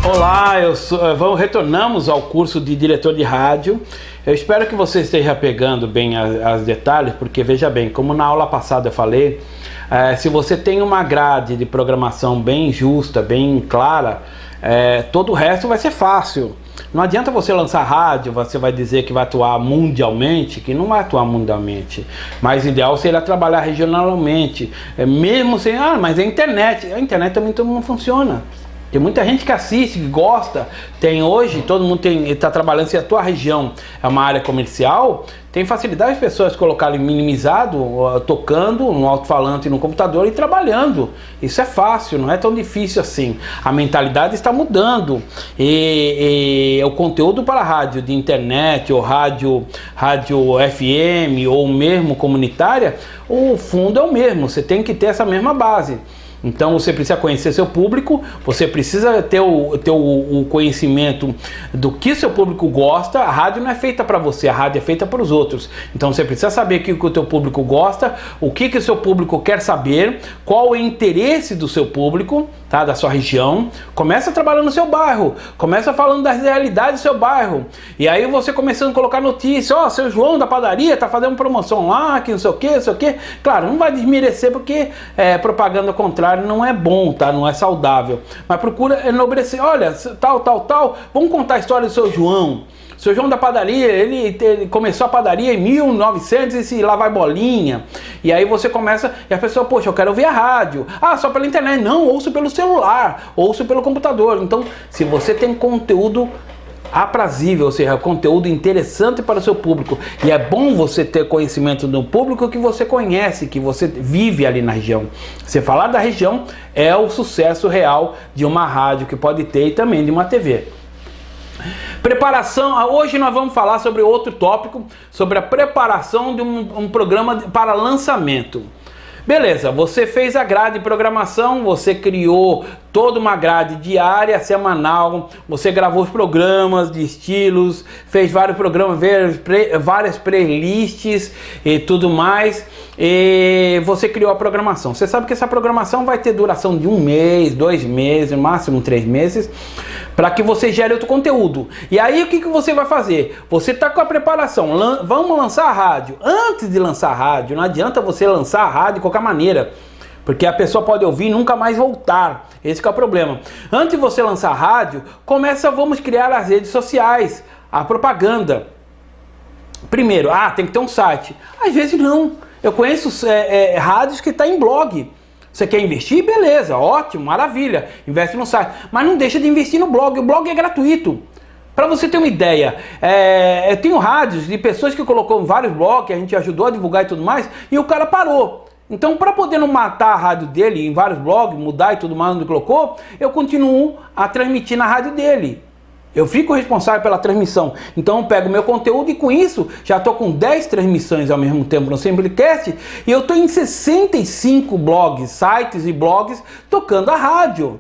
Olá, retornamos ao curso de diretor de rádio. Eu espero que você esteja pegando bem as detalhes, porque veja bem, como na aula passada eu falei, se você tem uma grade de programação bem justa, bem clara, todo o resto vai ser fácil. Não adianta você lançar rádio, você vai dizer que vai atuar mundialmente, que não vai atuar mundialmente. Mas o ideal seria trabalhar regionalmente, mesmo sem, mas a internet também não funciona. Tem muita gente que assiste, que gosta. Tem hoje, todo mundo está trabalhando. Se a tua região é uma área comercial, tem facilidade as pessoas colocarem minimizado, tocando no alto-falante no computador e trabalhando. Isso é fácil, não é tão difícil assim. A mentalidade está mudando. E o conteúdo para rádio de internet, ou rádio FM, ou mesmo comunitária, o fundo é o mesmo. Você tem que ter essa mesma base. Então você precisa conhecer seu público, você precisa ter o conhecimento do que seu público gosta. A rádio não é feita para você, a rádio é feita para os outros. Então você precisa saber o que o teu público gosta, o que o seu público quer saber, qual o interesse do seu público, tá? Da sua região. Começa trabalhando no seu bairro, começa falando das realidades do seu bairro. E aí você começando a colocar notícia, seu João da padaria tá fazendo promoção lá, que não sei o que. Claro, não vai desmerecer porque propaganda contrária não é bom, tá? Não é saudável. Mas procura enobrecer. Olha, tal. Vamos contar a história do seu João. Seu João da padaria, ele começou a padaria em 1900 e lá vai bolinha. E aí você começa, e a pessoa, poxa, eu quero ouvir a rádio. Só pela internet. Não, ouço pelo celular, ouço pelo computador. Então, se você tem conteúdo aprazível, ou seja, conteúdo interessante para o seu público, e é bom você ter conhecimento do público que você conhece, que você vive ali na região. Você falar da região é o sucesso real de uma rádio que pode ter e também de uma TV. Preparação. Hoje nós vamos falar sobre outro tópico, sobre a preparação de um programa para lançamento. Beleza, você fez a grade de programação, você criou toda uma grade diária, semanal, você gravou os programas de estilos, fez vários programas, várias playlists e tudo mais, e você criou a programação. Você sabe que essa programação vai ter duração de 1 mês, 2 meses, máximo 3 meses, para que você gere outro conteúdo. E aí o que você vai fazer? Você está com a preparação, vamos lançar a rádio. Antes de lançar a rádio, não adianta você lançar a rádio de qualquer maneira, porque a pessoa pode ouvir e nunca mais voltar. Esse que é o problema. Antes de você lançar a rádio, vamos criar as redes sociais, a propaganda. Primeiro, tem que ter um site. Às vezes não. Eu conheço rádios que estão em blog. Você quer investir? Beleza, ótimo, maravilha. Investe no site. Mas não deixa de investir no blog. O blog é gratuito. Para você ter uma ideia, eu tenho rádios de pessoas que colocou vários blogs, que a gente ajudou a divulgar e tudo mais, e o cara parou. Então, para poder não matar a rádio dele em vários blogs, mudar e tudo mais onde colocou, eu continuo a transmitir na rádio dele. Eu fico responsável pela transmissão. Então eu pego meu conteúdo e com isso já estou com 10 transmissões ao mesmo tempo no Simplecast, e eu estou em 65 blogs, sites e blogs tocando a rádio.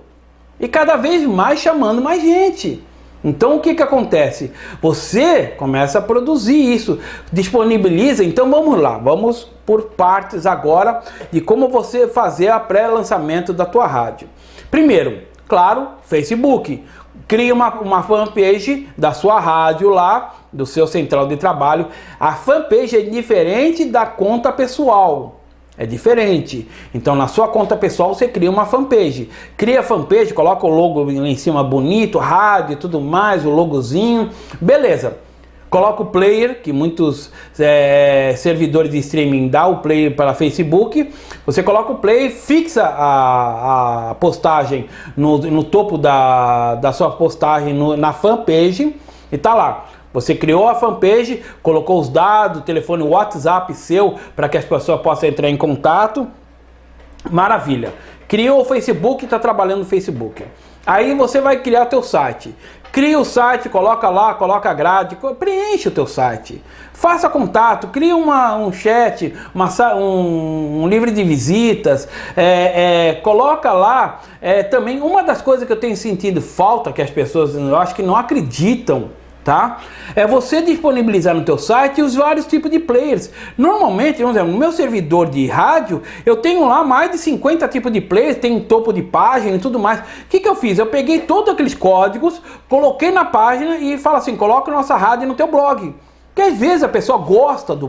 E cada vez mais chamando mais gente. Então o que acontece? Você começa a produzir isso, disponibiliza. Então vamos lá, vamos por partes agora de como você fazer a pré-lançamento da tua rádio. Primeiro, claro, Facebook. Cria uma fanpage da sua rádio lá, do seu central de trabalho. A fanpage é diferente da conta pessoal. É diferente. Então na sua conta pessoal você cria uma fanpage. Cria a fanpage, coloca o logo lá em cima bonito, rádio e tudo mais, o logozinho. Beleza. Coloca o player, que muitos servidores de streaming dão o player para Facebook. Você coloca o player, fixa a postagem no topo da sua postagem na fanpage e tá lá. Você criou a fanpage, colocou os dados, o telefone, o WhatsApp seu, para que as pessoas possam entrar em contato. Maravilha. Criou o Facebook e está trabalhando no Facebook. Aí você vai criar teu site. Cria o site, coloca lá, coloca a grade, preenche o teu site. Faça contato, cria um chat, um livro de visitas, coloca lá. Também uma das coisas que eu tenho sentido falta, que as pessoas, eu acho que não acreditam tá? É você disponibilizar no teu site os vários tipos de players. Normalmente, vamos dizer, no meu servidor de rádio, eu tenho lá mais de 50 tipos de players, tem topo de página e tudo mais. O que eu fiz? Eu peguei todos aqueles códigos, coloquei na página e falo assim, coloca nossa rádio no teu blog. Porque às vezes a pessoa gosta do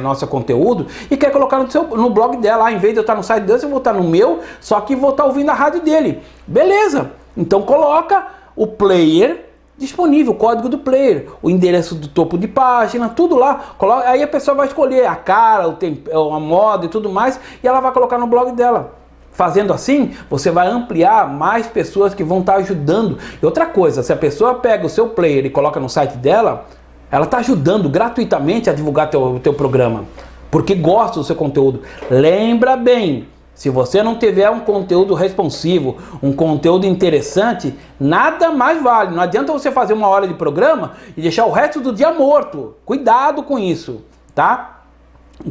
nosso conteúdo e quer colocar no blog dela. Em vez de eu estar no site dele, eu vou estar no meu, só que vou estar ouvindo a rádio dele. Beleza! Então coloca o player disponível, o código do player, o endereço do topo de página, tudo lá. Aí a pessoa vai escolher a cara, a moda e tudo mais, e ela vai colocar no blog dela. Fazendo assim, você vai ampliar mais pessoas que vão estar ajudando. E outra coisa, se a pessoa pega o seu player e coloca no site dela, ela está ajudando gratuitamente a divulgar teu programa, porque gosta do seu conteúdo. Lembra bem, se você não tiver um conteúdo responsivo, um conteúdo interessante, nada mais vale. Não adianta você fazer 1 hora de programa e deixar o resto do dia morto. Cuidado com isso, tá?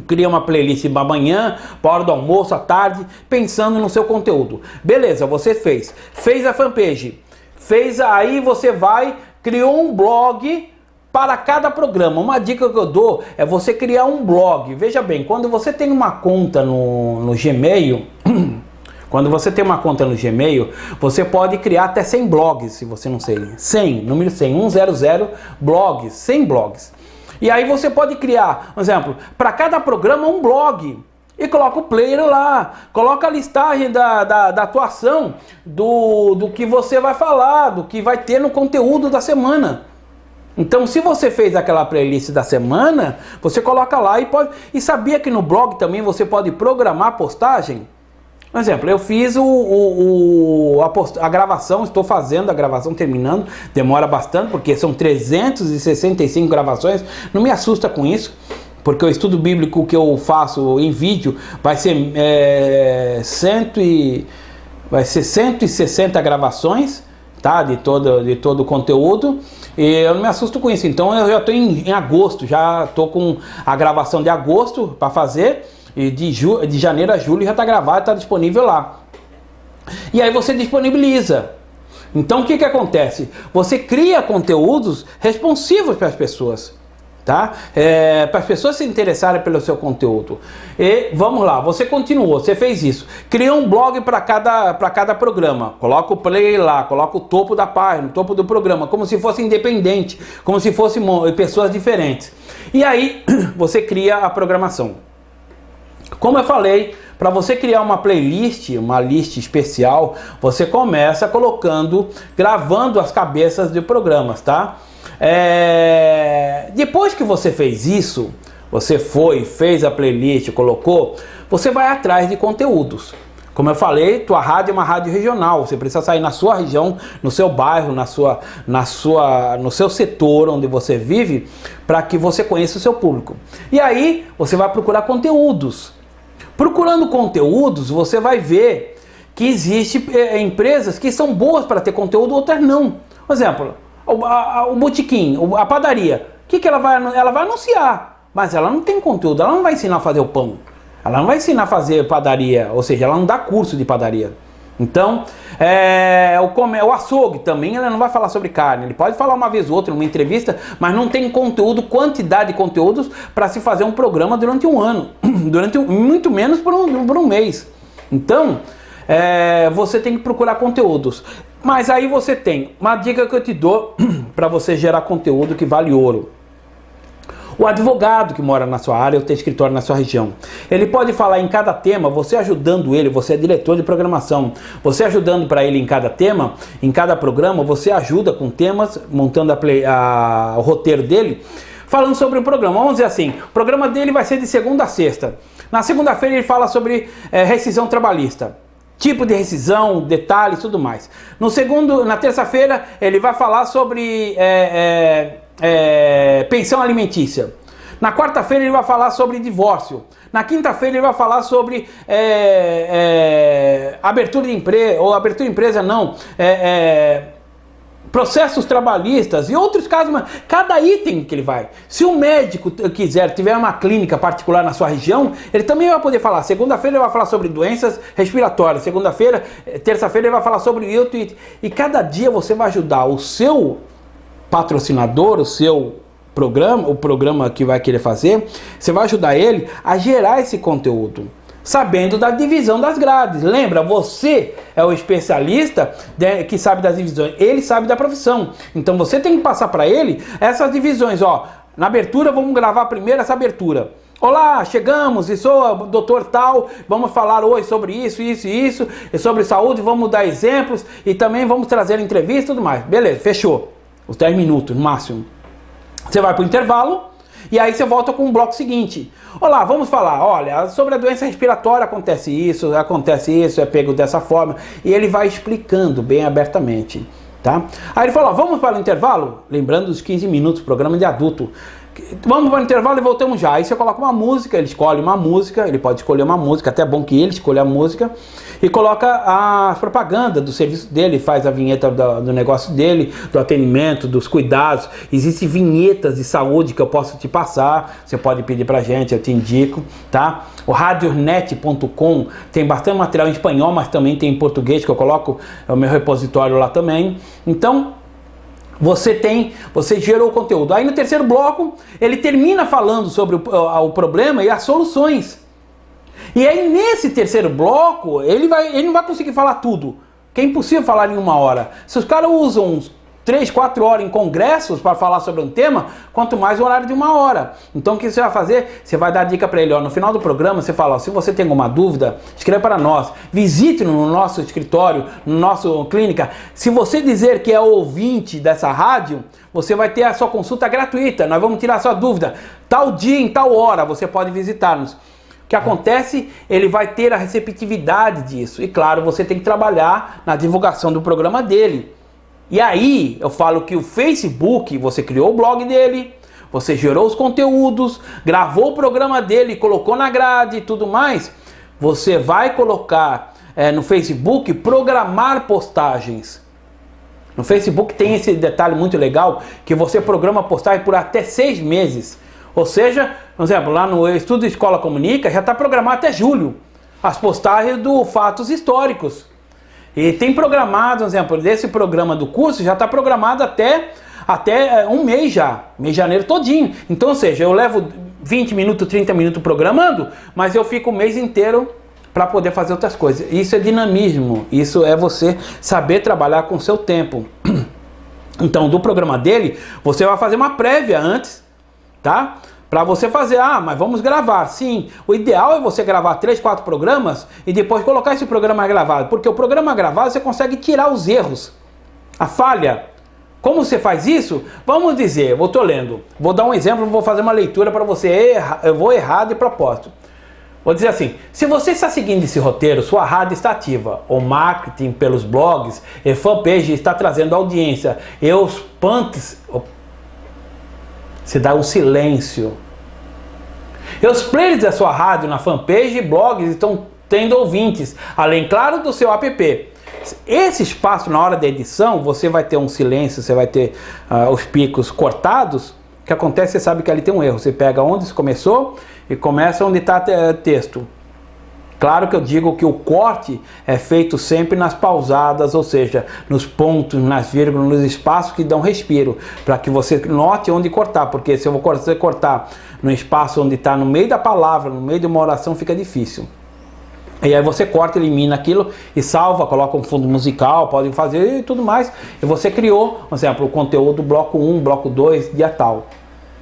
Cria uma playlist da manhã, para hora do almoço, à tarde, pensando no seu conteúdo. Beleza, você fez a fanpage, aí você criou um blog para cada programa. Uma dica que eu dou é você criar um blog. Veja bem, quando você tem uma conta no Gmail, você pode criar até 100 blogs, se você não sei. 100, número 100, 100 blogs, 100 blogs. E aí você pode criar, por exemplo, para cada programa um blog. E coloca o player lá, coloca a listagem da atuação, do que você vai falar, do que vai ter no conteúdo da semana. Então, se você fez aquela playlist da semana, você coloca lá e sabia que no blog também você pode programar a postagem? Por exemplo, eu fiz a gravação, estou fazendo a gravação, terminando, demora bastante, porque são 365 gravações, não me assusta com isso, porque o estudo bíblico que eu faço em vídeo vai ser 160 gravações, tá? de todo o conteúdo. E eu não me assusto com isso, então eu já estou em agosto, já estou com a gravação de agosto para fazer, e de janeiro a julho já está gravado, está disponível lá. E aí você disponibiliza. Então o que acontece? Você cria conteúdos responsivos para as pessoas. Tá? Para as pessoas se interessarem pelo seu conteúdo. E vamos lá, você continuou, você fez isso. Criou um blog para cada programa. Coloca o play lá, coloca o topo da página, o topo do programa, como se fosse independente, como se fossem pessoas diferentes. E aí você cria a programação. Como eu falei, para você criar uma playlist, uma lista especial, você começa gravando as cabeças de programas, tá? Depois que você fez isso, você fez a playlist, colocou, você vai atrás de conteúdos. Como eu falei, tua rádio é uma rádio regional, você precisa sair na sua região, no seu bairro, no seu setor onde você vive, para que você conheça o seu público. E aí você vai procurar conteúdos. Procurando conteúdos, você vai ver que existem empresas que são boas para ter conteúdo, outras não. Por exemplo, o botequim, a padaria, ela vai anunciar, mas ela não tem conteúdo, ela não vai ensinar a fazer o pão, ela não vai ensinar a fazer padaria, ou seja, ela não dá curso de padaria. Então, o açougue também, ela não vai falar sobre carne, ele pode falar uma vez ou outra numa entrevista, mas não tem conteúdo, quantidade de conteúdos para se fazer um programa durante um ano, muito menos por um mês. Então, você tem que procurar conteúdos. Mas aí você tem uma dica que eu te dou para você gerar conteúdo que vale ouro. O advogado que mora na sua área ou tem escritório na sua região, ele pode falar em cada tema, você ajudando ele, você é diretor de programação, você ajudando para ele em cada tema, em cada programa, você ajuda com temas, montando o roteiro dele, falando sobre o programa. Vamos dizer assim, o programa dele vai ser de segunda a sexta. Na segunda-feira ele fala sobre rescisão trabalhista. Tipo de rescisão, detalhes, tudo mais. Na terça-feira ele vai falar sobre pensão alimentícia. Na quarta-feira ele vai falar sobre divórcio. Na quinta-feira ele vai falar sobre abertura de empresa, ou abertura de empresa não, processos trabalhistas e outros casos, mas cada item que ele vai. Se o médico tiver uma clínica particular na sua região, ele também vai poder falar. Segunda-feira ele vai falar sobre doenças respiratórias. Terça-feira ele vai falar sobre isso. E cada dia você vai ajudar o seu patrocinador, o seu programa, o programa que vai querer fazer, você vai ajudar ele a gerar esse conteúdo, sabendo da divisão das grades. Lembra, você é o especialista que sabe das divisões, ele sabe da profissão. Então você tem que passar para ele essas divisões. Ó, na abertura, vamos gravar primeiro essa abertura. Olá, chegamos, e sou o doutor tal, vamos falar hoje sobre isso, isso e isso, e sobre saúde, vamos dar exemplos, e também vamos trazer entrevista e tudo mais. Beleza, fechou. Os 10 minutos no máximo. Você vai para o intervalo, e aí você volta com o bloco seguinte. Olá, vamos falar, olha, sobre a doença respiratória acontece isso, é pego dessa forma. E ele vai explicando bem abertamente, tá? Aí ele falou, vamos para o intervalo? Lembrando dos 15 minutos, programa de adulto. Vamos para o intervalo e voltamos já. Aí você coloca uma música, ele escolhe uma música, ele pode escolher uma música, até é bom que ele escolha a música, e coloca a propaganda do serviço dele, faz a vinheta do negócio dele, do atendimento, dos cuidados. Existem vinhetas de saúde que eu posso te passar, você pode pedir pra gente, eu te indico, tá? O radionet.com tem bastante material em espanhol, mas também tem em português, que eu coloco o meu repositório lá também. Então, você gerou o conteúdo. Aí no terceiro bloco, ele termina falando sobre o problema e as soluções. E aí nesse terceiro bloco, ele não vai conseguir falar tudo, que é impossível falar em 1 hora. Se os caras usam uns 3, 4 horas em congressos para falar sobre um tema, quanto mais o horário de 1 hora. Então o que você vai fazer? Você vai dar dica para ele, ó, no final do programa você fala, ó, se você tem alguma dúvida, escreva para nós, visite no nosso escritório, no nosso clínica. Se você dizer que é ouvinte dessa rádio, você vai ter a sua consulta gratuita, nós vamos tirar a sua dúvida, tal dia, em tal hora, você pode visitar-nos. O que acontece? Ele vai ter a receptividade disso. E claro, você tem que trabalhar na divulgação do programa dele. E aí, eu falo que o Facebook, você criou o blog dele, você gerou os conteúdos, gravou o programa dele, colocou na grade e tudo mais. Você vai colocar no Facebook, programar postagens. No Facebook tem esse detalhe muito legal, que você programa postagem por até 6 meses. Ou seja, por exemplo, lá no Estudo Escola Comunica, já está programado até julho as postagens do Fatos Históricos. E tem programado, por exemplo, desse programa do curso, já está programado até 1 mês já, mês de janeiro todinho. Então, ou seja, eu levo 20 minutos, 30 minutos programando, mas eu fico o mês inteiro para poder fazer outras coisas. Isso é dinamismo, isso é você saber trabalhar com o seu tempo. Então, do programa dele, você vai fazer uma prévia antes, tá? Para você fazer, mas vamos gravar. Sim, o ideal é você gravar 3, 4 programas e depois colocar esse programa gravado, porque o programa gravado você consegue tirar os erros, a falha. Como você faz isso? Vamos dizer, eu estou lendo, vou dar um exemplo, vou fazer uma leitura para você, eu vou errar de propósito. Vou dizer assim, se você está seguindo esse roteiro, sua rádio está ativa, o marketing pelos blogs e fanpage está trazendo audiência, e os punts... Você dá um silêncio. E os players da sua rádio na fanpage e blogs estão tendo ouvintes, além, claro, do seu app. Esse espaço na hora da edição, você vai ter um silêncio, você vai ter os picos cortados. O que acontece, você sabe que ali tem um erro. Você pega onde isso começou e começa onde está texto. Claro que eu digo que o corte é feito sempre nas pausadas, ou seja, nos pontos, nas vírgulas, nos espaços que dão respiro, para que você note onde cortar, porque se eu vou cortar no espaço onde está no meio da palavra, no meio de uma oração, fica difícil. E aí você corta, elimina aquilo e salva, coloca um fundo musical, podem fazer e tudo mais, e você criou, por exemplo, o conteúdo bloco 1, bloco 2, dia tal.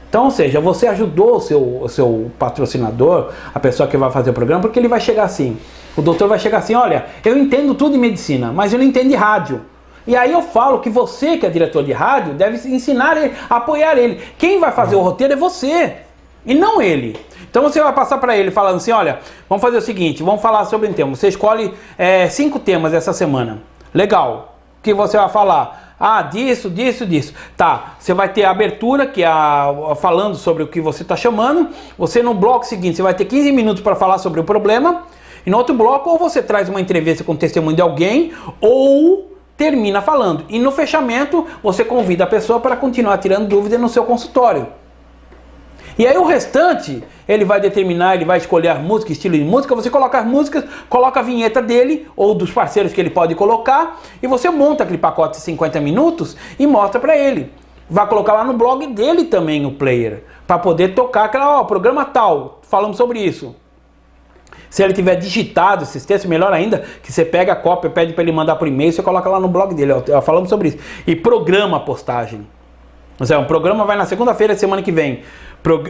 Então, ou seja, você ajudou o seu patrocinador, a pessoa que vai fazer o programa, porque ele vai chegar assim, o doutor vai chegar assim, olha, eu entendo tudo de medicina, mas eu não entendo de rádio. E aí eu falo que você, que é diretor de rádio, deve ensinar ele, apoiar ele. Quem vai fazer o roteiro é você, e não ele. Então você vai passar para ele falando assim, olha, vamos fazer o seguinte, vamos falar sobre um tema. Você escolhe 5 temas essa semana. Legal. O que você vai falar? Disso. Tá, você vai ter a abertura, que é falando sobre o que você está chamando. Você no bloco seguinte, você vai ter 15 minutos para falar sobre o problema. E no outro bloco, ou você traz uma entrevista com testemunho de alguém, ou termina falando. E no fechamento, você convida a pessoa para continuar tirando dúvida no seu consultório. E aí o restante, ele vai determinar, ele vai escolher as músicas, estilo de música, você coloca as músicas, coloca a vinheta dele, ou dos parceiros que ele pode colocar, e você monta aquele pacote de 50 minutos e mostra para ele. vai colocar lá no blog dele também o player, para poder tocar aquela, ó, programa tal, falamos sobre isso. Se ele tiver digitado esses textos, melhor ainda, que você pega a cópia, pede para ele mandar por e-mail, você coloca lá no blog dele, ó, falamos sobre isso. E programa a postagem. Ou seja, um programa vai na segunda-feira da semana que vem.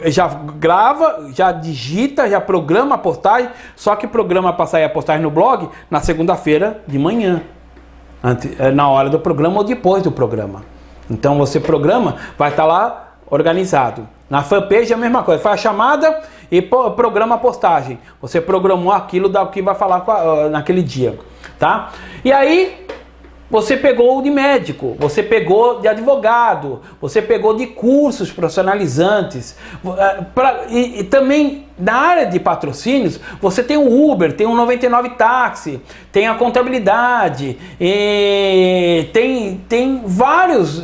Já grava, já digita, já programa a postagem, só que programa para sair a postagem no blog na segunda-feira de manhã. Na hora do programa ou depois do programa. Então você programa, vai estar lá organizado. Na fanpage é a mesma coisa, faz a chamada e programa a postagem. Você programou aquilo da que vai falar naquele dia, tá? E aí você pegou de médico, você pegou de advogado, você pegou de cursos profissionalizantes. E também na área de patrocínios, você tem o Uber, tem o 99 Táxi, tem a contabilidade, e tem vários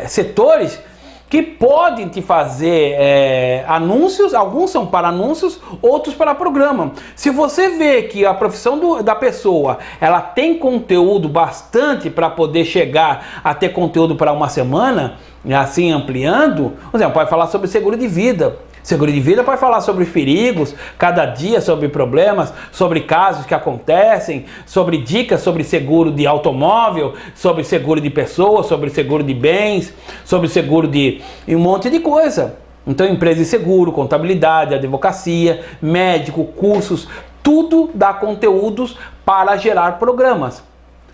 setores que podem te fazer anúncios, alguns são para anúncios, outros para programa. Se você vê que a profissão da pessoa, ela tem conteúdo bastante para poder chegar a ter conteúdo para uma semana, assim ampliando, por exemplo, pode falar sobre seguro de vida. Seguro de vida pode falar sobre os perigos, cada dia sobre problemas, sobre casos que acontecem, sobre dicas sobre seguro de automóvel, sobre seguro de pessoas, sobre seguro de bens, sobre seguro de um monte de coisa. Então, empresa de seguro, contabilidade, advocacia, médico, cursos, tudo dá conteúdos para gerar programas.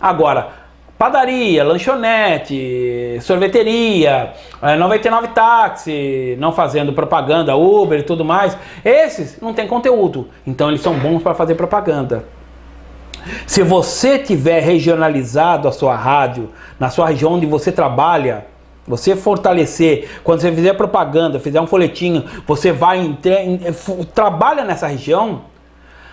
Agora, padaria, lanchonete, sorveteria, 99 Táxi, não fazendo propaganda, Uber e tudo mais, esses não tem conteúdo, então eles são bons para fazer propaganda. Se você tiver regionalizado a sua rádio, na sua região onde você trabalha, você fortalecer, quando você fizer propaganda, fizer um folhetinho, você vai trabalha nessa região,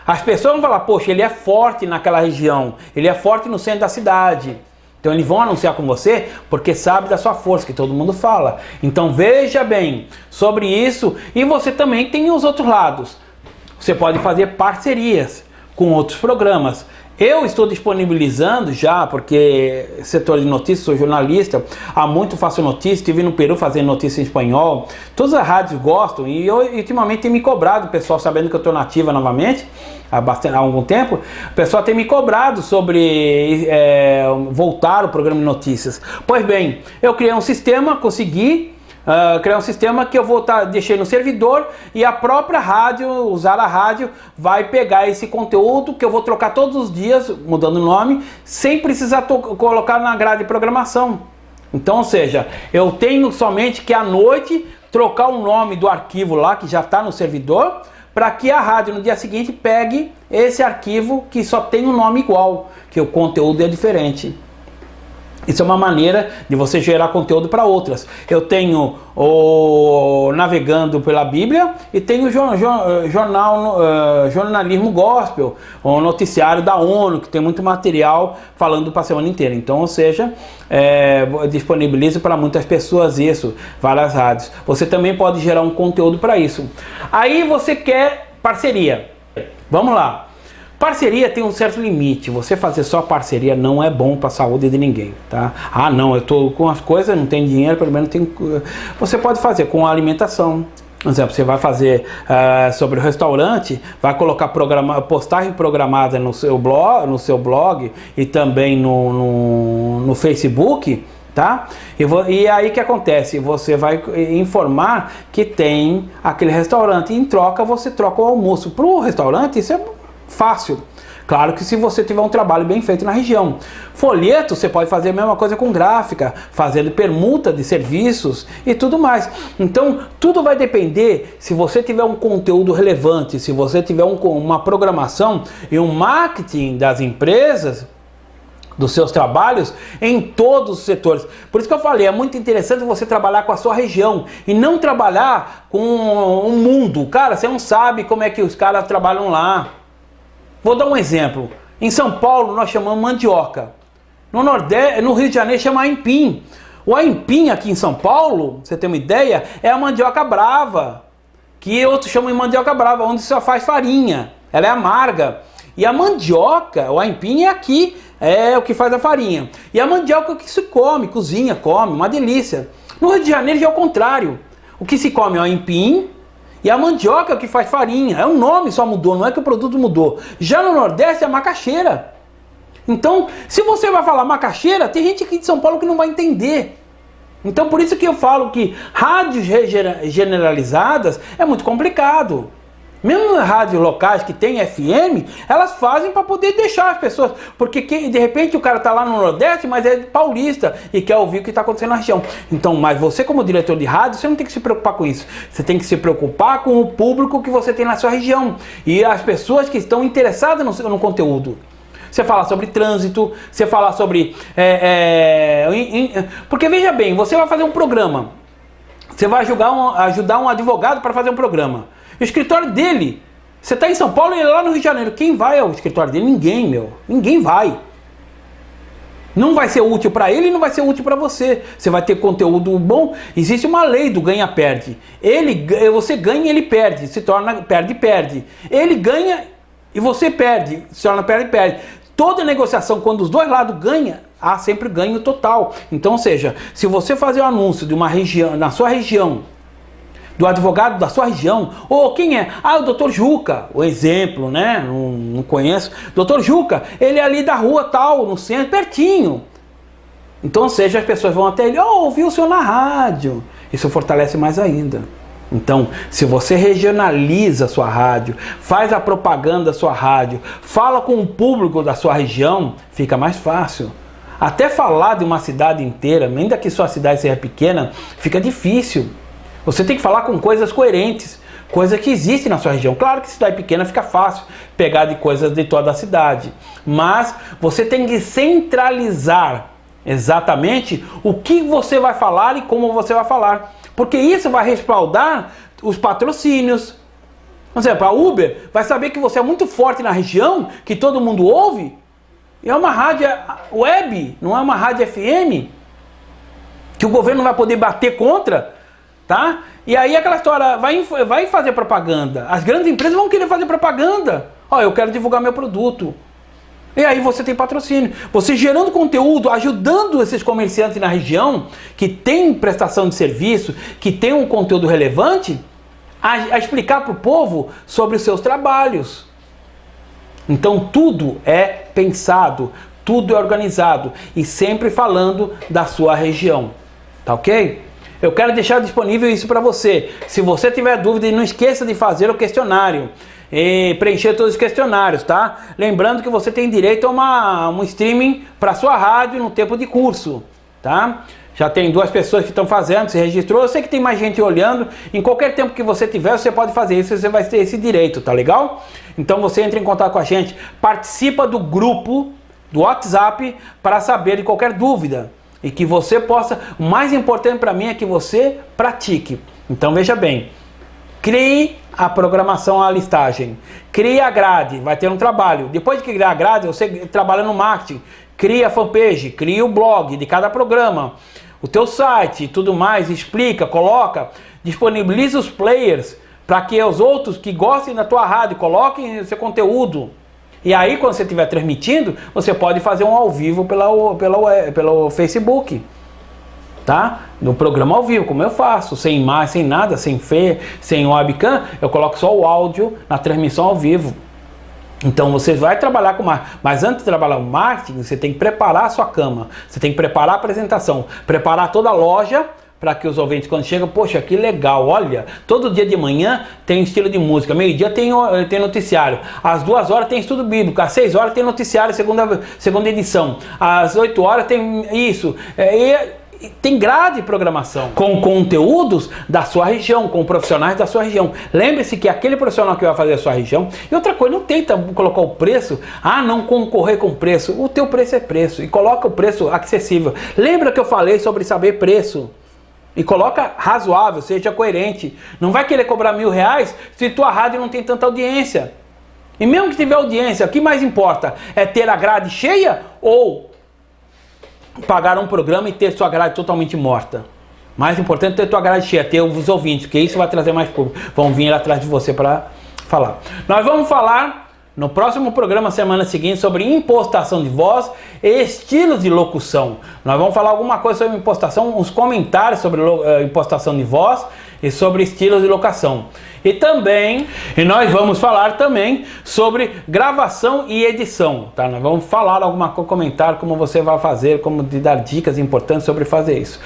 as pessoas vão falar, poxa, ele é forte naquela região, ele é forte no centro da cidade. Então eles vão anunciar com você porque sabe da sua força, que todo mundo fala. Então veja bem sobre isso, e você também tem os outros lados. Você pode fazer parcerias com outros programas. Eu estou disponibilizando já, porque setor de notícias, sou jornalista, há muito faço notícias, estive no Peru fazendo notícia em espanhol, todas as rádios gostam, e eu ultimamente tenho me cobrado, o pessoal sabendo que eu estou nativa novamente, há algum tempo, o pessoal tem me cobrado sobre voltar o programa de notícias. Pois bem, eu criei um sistema, consegui criar um sistema que eu vou deixando no servidor, e a própria rádio, usar a rádio, vai pegar esse conteúdo que eu vou trocar todos os dias, mudando o nome, sem precisar colocar na grade de programação. Então, ou seja, eu tenho somente que à noite trocar o nome do arquivo lá, que já está no servidor, para que a rádio no dia seguinte pegue esse arquivo que só tem um nome igual, que o conteúdo é diferente. Isso é uma maneira de você gerar conteúdo para outras. Eu tenho o Navegando pela Bíblia e tenho o jornalismo gospel, o noticiário da ONU, que tem muito material falando para a semana inteira. Então, ou seja, disponibilizo para muitas pessoas isso, várias rádios. Você também pode gerar um conteúdo para isso. Aí você quer parceria. Vamos lá. Parceria tem um certo limite. Você fazer só parceria não é bom para a saúde de ninguém, tá? Ah, não, eu tô com as coisas, não tenho dinheiro, pelo menos tem. Você pode fazer com a alimentação. Por exemplo, você vai fazer sobre o restaurante, vai colocar postagem programada no seu blog e também no Facebook, tá? E aí o que acontece? Você vai informar que tem aquele restaurante, e em troca você troca o almoço. Para o restaurante isso é fácil. Claro que se você tiver um trabalho bem feito na região. Folheto, você pode fazer a mesma coisa com gráfica, fazendo permuta de serviços e tudo mais. Então, tudo vai depender se você tiver um conteúdo relevante, se você tiver uma programação e um marketing das empresas, dos seus trabalhos, em todos os setores. Por isso que eu falei, é muito interessante você trabalhar com a sua região e não trabalhar com o mundo. Cara, você não sabe como é que os caras trabalham lá. Vou dar um exemplo. Em São Paulo nós chamamos mandioca. No Rio de Janeiro chama aipim. O aipim aqui em São Paulo, você tem uma ideia, é a mandioca brava. Que outros chamam de mandioca brava, onde só faz farinha. Ela é amarga. E a mandioca, o aipim é aqui é o que faz a farinha. E a mandioca é o que se come, cozinha, come, uma delícia. No Rio de Janeiro já é o contrário. O que se come é o aipim e a mandioca é o que faz farinha. É o nome só mudou, não é que o produto mudou. Já no Nordeste é a macaxeira. Então, se você vai falar macaxeira, tem gente aqui de São Paulo que não vai entender. Então, por isso que eu falo que rádios generalizadas é muito complicado. Mesmo rádios locais que tem FM, elas fazem para poder deixar as pessoas. Porque de repente o cara está lá no Nordeste, mas é paulista e quer ouvir o que está acontecendo na região. Então, mas você como diretor de rádio, você não tem que se preocupar com isso. Você tem que se preocupar com o público que você tem na sua região. E as pessoas que estão interessadas no conteúdo. Você fala sobre trânsito, você fala sobre... porque veja bem, você vai fazer um programa. Você vai ajudar um advogado para fazer um programa. O escritório dele, você está em São Paulo e ele é lá no Rio de Janeiro. Quem vai ao escritório dele? Ninguém, meu. Ninguém vai. Não vai ser útil para ele e não vai ser útil para você. Você vai ter conteúdo bom. Existe uma lei do ganha-perde. Você ganha e ele perde. Se torna perde-perde. Ele ganha e você perde. Se torna perde-perde. Toda negociação, quando os dois lados ganham, há sempre ganho total. Então, ou seja, se você fazer um anúncio de uma região, na sua região, do advogado da sua região, ou quem é? Ah, o doutor Juca, o exemplo, né? Não conheço. Doutor Juca, ele é ali da rua tal, no centro, pertinho. Então, ou seja, as pessoas vão até ele, ouvi o senhor na rádio. Isso fortalece mais ainda. Então, se você regionaliza a sua rádio, faz a propaganda da sua rádio, fala com o público da sua região, fica mais fácil. Até falar de uma cidade inteira, ainda que sua cidade seja pequena, fica difícil. Você tem que falar com coisas coerentes, coisas que existem na sua região. Claro que cidade pequena fica fácil pegar de coisas de toda a cidade, mas você tem que centralizar exatamente o que você vai falar e como você vai falar. Porque isso vai respaldar os patrocínios. Por exemplo, a Uber vai saber que você é muito forte na região, que todo mundo ouve. E é uma rádio web, não é uma rádio FM, que o governo não vai poder bater contra, tá? E aí aquela história, vai fazer propaganda. As grandes empresas vão querer fazer propaganda. Ó, eu quero divulgar meu produto. E aí você tem patrocínio. Você gerando conteúdo, ajudando esses comerciantes na região, que tem prestação de serviço, que tem um conteúdo relevante, a explicar para o povo sobre os seus trabalhos. Então tudo é pensado, tudo é organizado e sempre falando da sua região. Tá ok? Eu quero deixar disponível isso para você. Se você tiver dúvida, não esqueça de fazer o questionário. E preencher todos os questionários, tá? Lembrando que você tem direito a um streaming para sua rádio no tempo de curso, tá? Já tem 2 pessoas que estão fazendo, se registrou. Eu sei que tem mais gente olhando. Em qualquer tempo que você tiver, você pode fazer isso, você vai ter esse direito, tá legal? Então você entra em contato com a gente, participa do grupo do WhatsApp para saber de qualquer dúvida. E que você possa, o mais importante para mim é que você pratique. Então veja bem, crie a programação, a listagem, crie a grade, vai ter um trabalho. Depois de criar a grade, você trabalha no marketing, cria a fanpage, cria o blog de cada programa, o teu site e tudo mais, explica, coloca, disponibiliza os players para que os outros que gostem da tua rádio coloquem o seu conteúdo. E aí quando você estiver transmitindo, você pode fazer um ao vivo pelo Facebook. Tá? No programa ao vivo, como eu faço, sem imagem, sem nada, sem webcam, eu coloco só o áudio na transmissão ao vivo. Então você vai trabalhar com marketing, mas antes de trabalhar o marketing, você tem que preparar a sua cama, você tem que preparar a apresentação, preparar toda a loja para que os ouvintes quando chegam, poxa, que legal, olha, todo dia de manhã tem estilo de música, meio-dia tem noticiário, às 2 horas tem estudo bíblico, às 6 horas tem noticiário, segunda edição, às 8 horas tem isso, tem grade de programação com conteúdos da sua região, com profissionais da sua região. Lembre-se que aquele profissional que vai fazer a sua região, e outra coisa, não tenta colocar o preço, não concorrer com o preço, o teu preço é preço, e coloca o preço acessível. Lembra que eu falei sobre saber preço? E coloca razoável, seja coerente. Não vai querer cobrar R$1.000 se tua rádio não tem tanta audiência. E mesmo que tiver audiência, o que mais importa? É ter a grade cheia ou pagar um programa e ter sua grade totalmente morta? Mais importante é ter tua grade cheia, ter os ouvintes, porque isso vai trazer mais público. Vão vir atrás de você para falar. Nós vamos falar no próximo programa, semana seguinte, sobre impostação de voz e estilos de locução. Nós vamos falar alguma coisa sobre impostação, uns comentários sobre impostação de voz e sobre estilos de locução. E nós vamos falar também sobre gravação e edição, tá? Nós vamos falar comentário como você vai fazer, como te dar dicas importantes sobre fazer isso.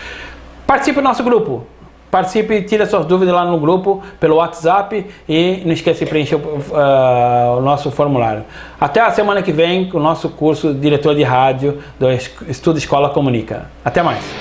Participe do nosso grupo. Participe e tire suas dúvidas lá no grupo, pelo WhatsApp, e não esqueça de preencher o nosso formulário. Até a semana que vem com o nosso curso Diretor de Rádio do Estudo Escola Comunica. Até mais!